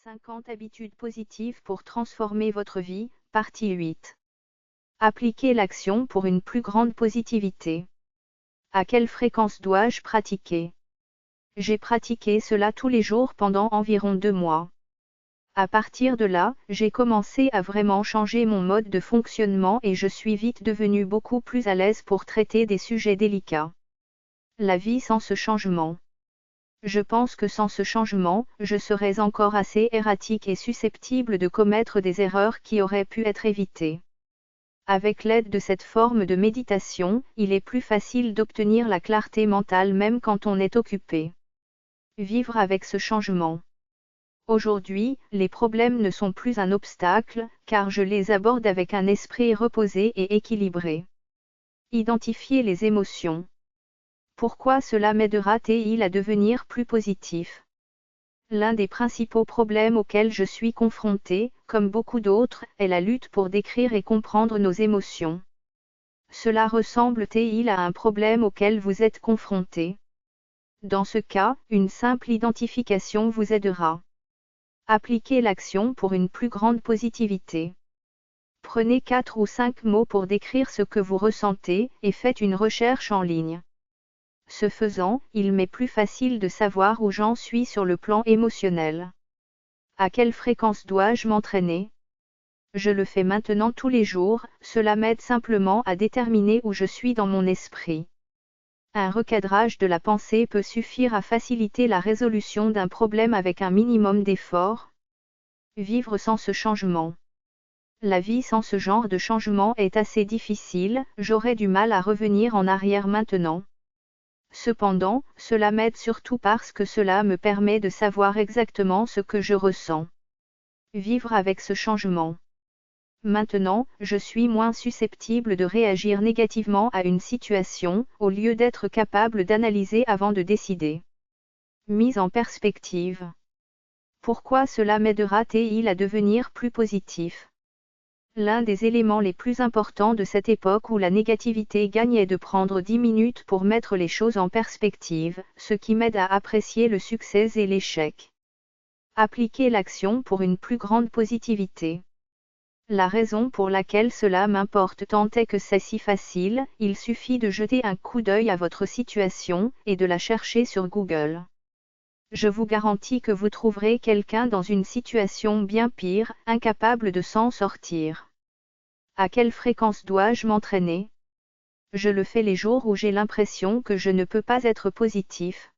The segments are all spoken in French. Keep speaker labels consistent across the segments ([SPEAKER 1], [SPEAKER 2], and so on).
[SPEAKER 1] 50 habitudes positives pour transformer votre vie, partie 8. Appliquez l'action pour une plus grande positivité. À quelle fréquence dois-je pratiquer? J'ai pratiqué cela tous les jours pendant environ 2 mois. À partir de là, j'ai commencé à vraiment changer mon mode de fonctionnement et je suis vite devenu beaucoup plus à l'aise pour traiter des sujets délicats. La vie sans ce changement. Je pense que sans ce changement, je serais encore assez erratique et susceptible de commettre des erreurs qui auraient pu être évitées. Avec l'aide de cette forme de méditation, il est plus facile d'obtenir la clarté mentale même quand on est occupé. Vivre avec ce changement. Aujourd'hui, les problèmes ne sont plus un obstacle, car je les aborde avec un esprit reposé et équilibré. Identifier les émotions. Pourquoi cela m'aidera-t-il à devenir plus positif? L'un des principaux problèmes auxquels je suis confronté, comme beaucoup d'autres, est la lutte pour décrire et comprendre nos émotions. Cela ressemble-t-il à un problème auquel vous êtes confronté? Dans ce cas, une simple identification vous aidera. Appliquez l'action pour une plus grande positivité. Prenez 4 ou 5 mots pour décrire ce que vous ressentez, et faites une recherche en ligne. Ce faisant, il m'est plus facile de savoir où j'en suis sur le plan émotionnel. À quelle fréquence dois-je m'entraîner? Je le fais maintenant tous les jours, cela m'aide simplement à déterminer où je suis dans mon esprit. Un recadrage de la pensée peut suffire à faciliter la résolution d'un problème avec un minimum d'effort. Vivre sans ce changement. La vie sans ce genre de changement est assez difficile, j'aurais du mal à revenir en arrière maintenant. Cependant, cela m'aide surtout parce que cela me permet de savoir exactement ce que je ressens. Vivre avec ce changement. Maintenant, je suis moins susceptible de réagir négativement à une situation, au lieu d'être capable d'analyser avant de décider. Mise en perspective. Pourquoi cela m'aidera-t-il à devenir plus positif? L'un des éléments les plus importants de cette époque où la négativité gagne est de prendre 10 minutes pour mettre les choses en perspective, ce qui m'aide à apprécier le succès et l'échec. Appliquer l'action pour une plus grande positivité. La raison pour laquelle cela m'importe tant est que c'est si facile, il suffit de jeter un coup d'œil à votre situation, et de la chercher sur Google. Je vous garantis que vous trouverez quelqu'un dans une situation bien pire, incapable de s'en sortir. À quelle fréquence dois-je m'entraîner? Je le fais les jours où j'ai l'impression que je ne peux pas être positif.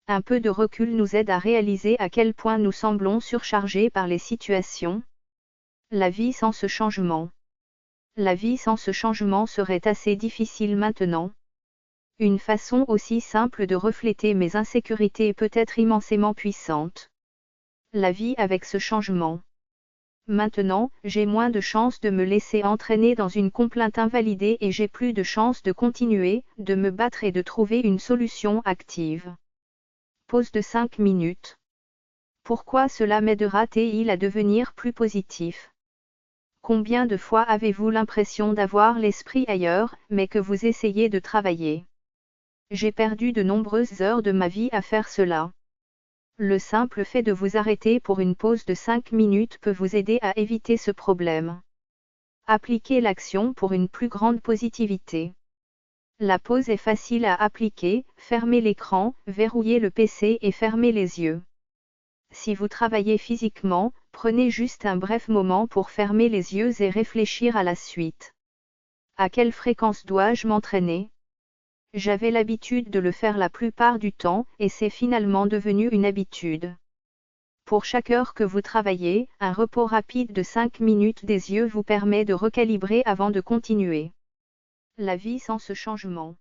[SPEAKER 1] Un peu de recul nous aide à réaliser à quel point nous semblons surchargés par les situations. La vie sans ce changement. La vie sans ce changement serait assez difficile maintenant. Une façon aussi simple de refléter mes insécurités peut être immensément puissante. La vie avec ce changement. Maintenant, j'ai moins de chances de me laisser entraîner dans une complainte invalidée et j'ai plus de chances de continuer, de me battre et de trouver une solution active. Pause de 5 minutes. Pourquoi cela m'aidera-t-il à devenir plus positif? Combien de fois avez-vous l'impression d'avoir l'esprit ailleurs, mais que vous essayez de travailler? J'ai perdu de nombreuses heures de ma vie à faire cela. Le simple fait de vous arrêter pour une pause de 5 minutes peut vous aider à éviter ce problème. Appliquez l'action pour une plus grande positivité. La pause est facile à appliquer, fermez l'écran, verrouillez le PC et fermez les yeux. Si vous travaillez physiquement, prenez juste un bref moment pour fermer les yeux et réfléchir à la suite. À quelle fréquence dois-je m'entraîner? J'avais l'habitude de le faire la plupart du temps, et c'est finalement devenu une habitude. Pour chaque heure que vous travaillez, un repos rapide de 5 minutes des yeux vous permet de recalibrer avant de continuer. La vie sans ce changement.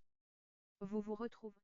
[SPEAKER 1] Vous vous retrouvez.